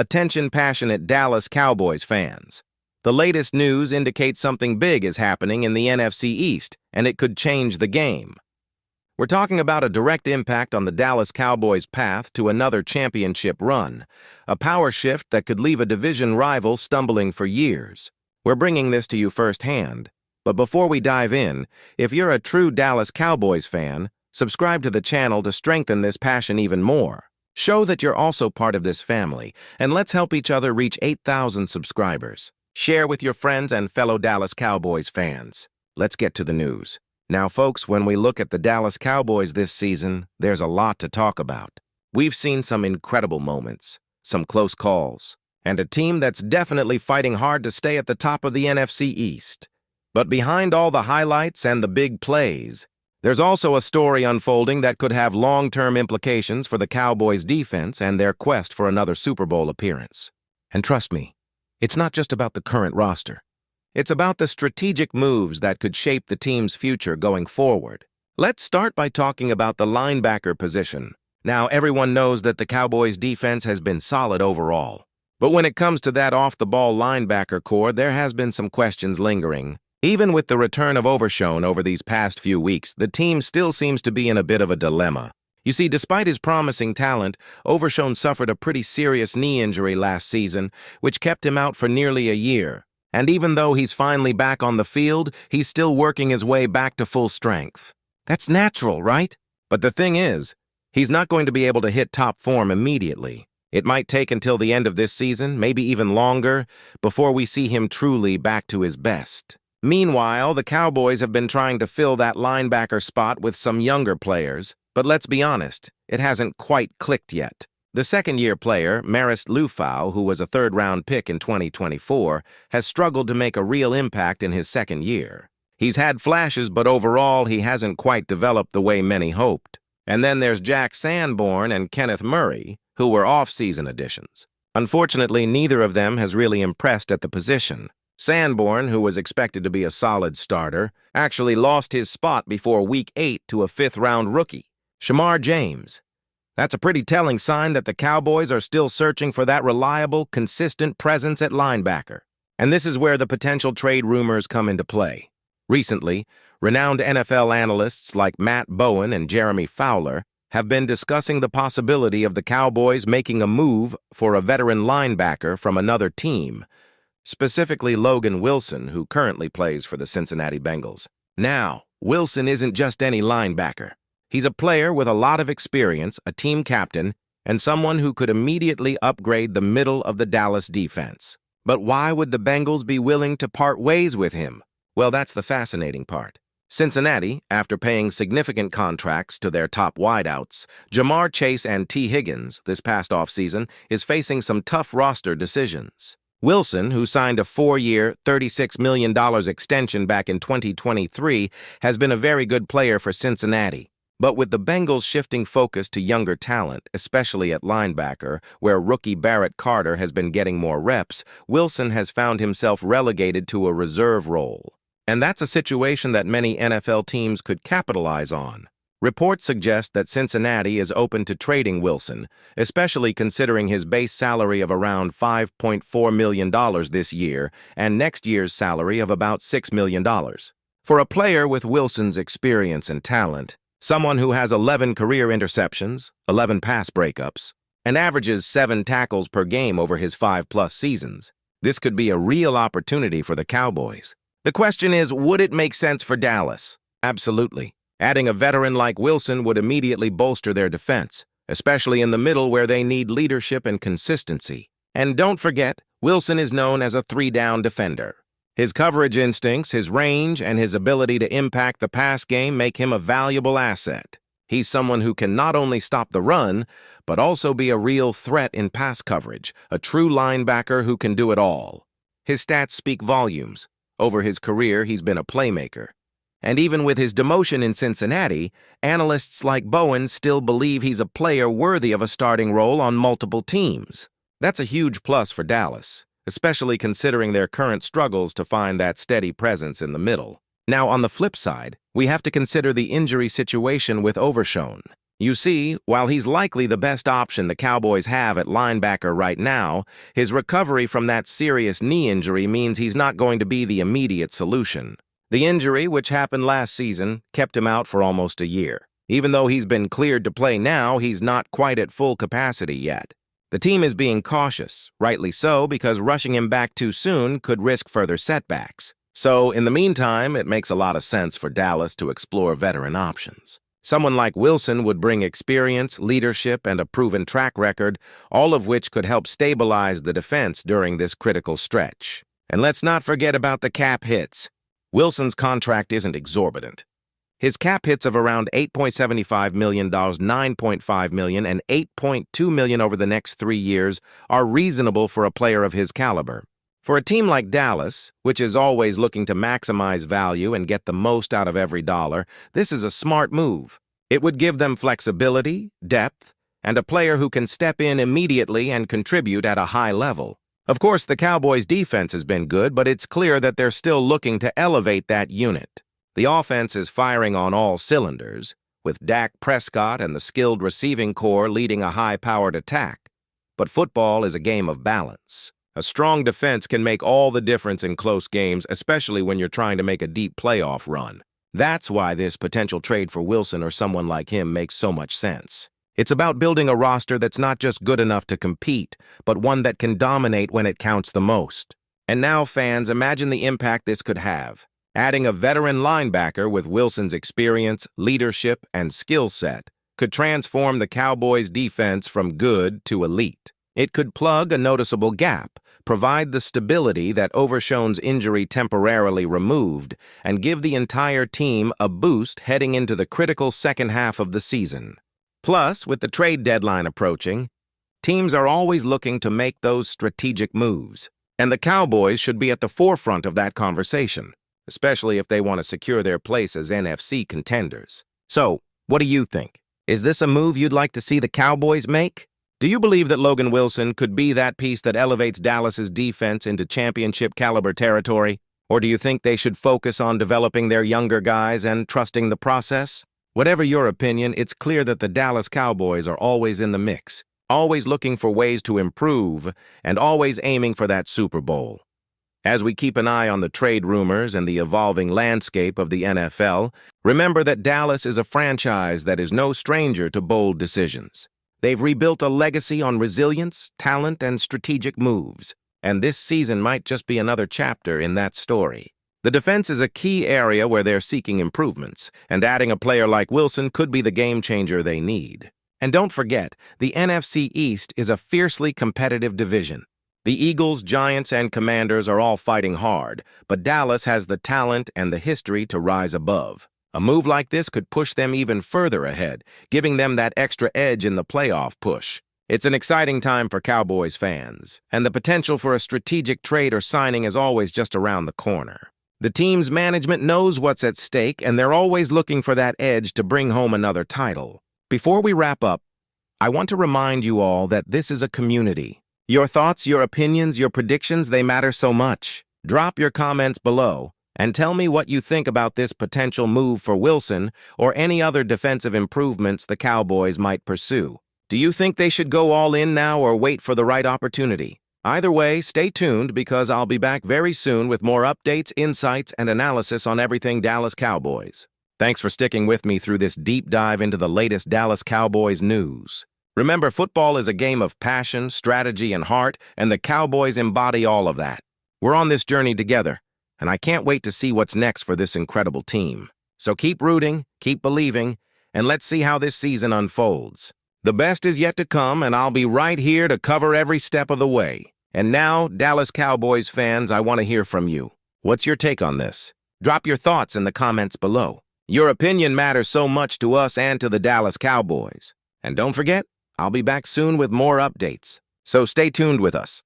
Attention passionate Dallas Cowboys fans. The latest news indicates something big is happening in the NFC East, and it could change the game. We're talking about a direct impact on the Dallas Cowboys' path to another championship run, a power shift that could leave a division rival stumbling for years. We're bringing this to you firsthand, but before we dive in, if you're a true Dallas Cowboys fan, subscribe to the channel to strengthen this passion even more. Show that you're also part of this family, and let's help each other reach 8,000 subscribers. Share with your friends and fellow Dallas Cowboys fans. Let's get to the news. Now, folks, when we look at the Dallas Cowboys this season, there's a lot to talk about. We've seen some incredible moments, some close calls, and a team that's definitely fighting hard to stay at the top of the NFC East. But behind all the highlights and the big plays, there's also a story unfolding that could have long-term implications for the Cowboys' defense and their quest for another Super Bowl appearance. And trust me, it's not just about the current roster. It's about the strategic moves that could shape the team's future going forward. Let's start by talking about the linebacker position. Now, everyone knows that the Cowboys' defense has been solid overall. But when it comes to that off-the-ball linebacker core, there has been some questions lingering. Even with the return of Overshown over these past few weeks, the team still seems to be in a bit of a dilemma. You see, despite his promising talent, Overshown suffered a pretty serious knee injury last season, which kept him out for nearly a year. And even though he's finally back on the field, he's still working his way back to full strength. That's natural, right? But the thing is, he's not going to be able to hit top form immediately. It might take until the end of this season, maybe even longer, before we see him truly back to his best. Meanwhile, the Cowboys have been trying to fill that linebacker spot with some younger players, but let's be honest, it hasn't quite clicked yet. The second-year player, Marist Liufau, who was a third-round pick in 2024, has struggled to make a real impact in his second year. He's had flashes, but overall, he hasn't quite developed the way many hoped. And then there's Jack Sanborn and Kenneth Murray, who were off-season additions. Unfortunately, neither of them has really impressed at the position. Sanborn, who was expected to be a solid starter, actually lost his spot before Week 8 to a fifth-round rookie, Shamar James. That's a pretty telling sign that the Cowboys are still searching for that reliable, consistent presence at linebacker. And this is where the potential trade rumors come into play. Recently, renowned NFL analysts like Matt Bowen and Jeremy Fowler have been discussing the possibility of the Cowboys making a move for a veteran linebacker from another team, specifically Logan Wilson, who currently plays for the Cincinnati Bengals. Now, Wilson isn't just any linebacker. He's a player with a lot of experience, a team captain, and someone who could immediately upgrade the middle of the Dallas defense. But why would the Bengals be willing to part ways with him? Well, that's the fascinating part. Cincinnati, after paying significant contracts to their top wideouts, Jamar Chase and T. Higgins, this past offseason, is facing some tough roster decisions. Wilson, who signed a 4-year, $36 million extension back in 2023, has been a very good player for Cincinnati. But with the Bengals shifting focus to younger talent, especially at linebacker, where rookie Barrett Carter has been getting more reps, Wilson has found himself relegated to a reserve role. And that's a situation that many NFL teams could capitalize on. Reports suggest that Cincinnati is open to trading Wilson, especially considering his base salary of around $5.4 million this year and next year's salary of about $6 million. For a player with Wilson's experience and talent, someone who has 11 career interceptions, 11 pass breakups, and averages 7 tackles per game over his 5+ seasons, this could be a real opportunity for the Cowboys. The question is, would it make sense for Dallas? Absolutely. Adding a veteran like Wilson would immediately bolster their defense, especially in the middle where they need leadership and consistency. And don't forget, Wilson is known as a 3-down defender. His coverage instincts, his range, and his ability to impact the pass game make him a valuable asset. He's someone who can not only stop the run, but also be a real threat in pass coverage, a true linebacker who can do it all. His stats speak volumes. Over his career, he's been a playmaker. And even with his demotion in Cincinnati, analysts like Bowen still believe he's a player worthy of a starting role on multiple teams. That's a huge plus for Dallas, especially considering their current struggles to find that steady presence in the middle. Now, on the flip side, we have to consider the injury situation with Overshown. You see, while he's likely the best option the Cowboys have at linebacker right now, his recovery from that serious knee injury means he's not going to be the immediate solution. The injury, which happened last season, kept him out for almost a year. Even though he's been cleared to play now, he's not quite at full capacity yet. The team is being cautious, rightly so, because rushing him back too soon could risk further setbacks. So, in the meantime, it makes a lot of sense for Dallas to explore veteran options. Someone like Wilson would bring experience, leadership, and a proven track record, all of which could help stabilize the defense during this critical stretch. And let's not forget about the cap hits. Wilson's contract isn't exorbitant. His cap hits of around $8.75 million, $9.5 million, and $8.2 million over the next 3 years are reasonable for a player of his caliber. For a team like Dallas, which is always looking to maximize value and get the most out of every dollar, this is a smart move. It would give them flexibility, depth, and a player who can step in immediately and contribute at a high level. Of course, the Cowboys' defense has been good, but it's clear that they're still looking to elevate that unit. The offense is firing on all cylinders, with Dak Prescott and the skilled receiving corps leading a high-powered attack. But football is a game of balance. A strong defense can make all the difference in close games, especially when you're trying to make a deep playoff run. That's why this potential trade for Wilson or someone like him makes so much sense. It's about building a roster that's not just good enough to compete, but one that can dominate when it counts the most. And now, fans, imagine the impact this could have. Adding a veteran linebacker with Wilson's experience, leadership, and skill set could transform the Cowboys' defense from good to elite. It could plug a noticeable gap, provide the stability that Overshown's injury temporarily removed, and give the entire team a boost heading into the critical second half of the season. Plus, with the trade deadline approaching, teams are always looking to make those strategic moves, and the Cowboys should be at the forefront of that conversation, especially if they want to secure their place as NFC contenders. So, what do you think? Is this a move you'd like to see the Cowboys make? Do you believe that Logan Wilson could be that piece that elevates Dallas's defense into championship-caliber territory? Or do you think they should focus on developing their younger guys and trusting the process? Whatever your opinion, it's clear that the Dallas Cowboys are always in the mix, always looking for ways to improve, and always aiming for that Super Bowl. As we keep an eye on the trade rumors and the evolving landscape of the NFL, remember that Dallas is a franchise that is no stranger to bold decisions. They've rebuilt a legacy on resilience, talent, and strategic moves, and this season might just be another chapter in that story. The defense is a key area where they're seeking improvements, and adding a player like Wilson could be the game changer they need. And don't forget, the NFC East is a fiercely competitive division. The Eagles, Giants, and Commanders are all fighting hard, but Dallas has the talent and the history to rise above. A move like this could push them even further ahead, giving them that extra edge in the playoff push. It's an exciting time for Cowboys fans, and the potential for a strategic trade or signing is always just around the corner. The team's management knows what's at stake, and they're always looking for that edge to bring home another title. Before we wrap up, I want to remind you all that this is a community. Your thoughts, your opinions, your predictions, they matter so much. Drop your comments below and tell me what you think about this potential move for Wilson or any other defensive improvements the Cowboys might pursue. Do you think they should go all in now or wait for the right opportunity? Either way, stay tuned because I'll be back very soon with more updates, insights, and analysis on everything Dallas Cowboys. Thanks for sticking with me through this deep dive into the latest Dallas Cowboys news. Remember, football is a game of passion, strategy, and heart, and the Cowboys embody all of that. We're on this journey together, and I can't wait to see what's next for this incredible team. So keep rooting, keep believing, and let's see how this season unfolds. The best is yet to come, and I'll be right here to cover every step of the way. And now, Dallas Cowboys fans, I want to hear from you. What's your take on this? Drop your thoughts in the comments below. Your opinion matters so much to us and to the Dallas Cowboys. And don't forget, I'll be back soon with more updates. So stay tuned with us.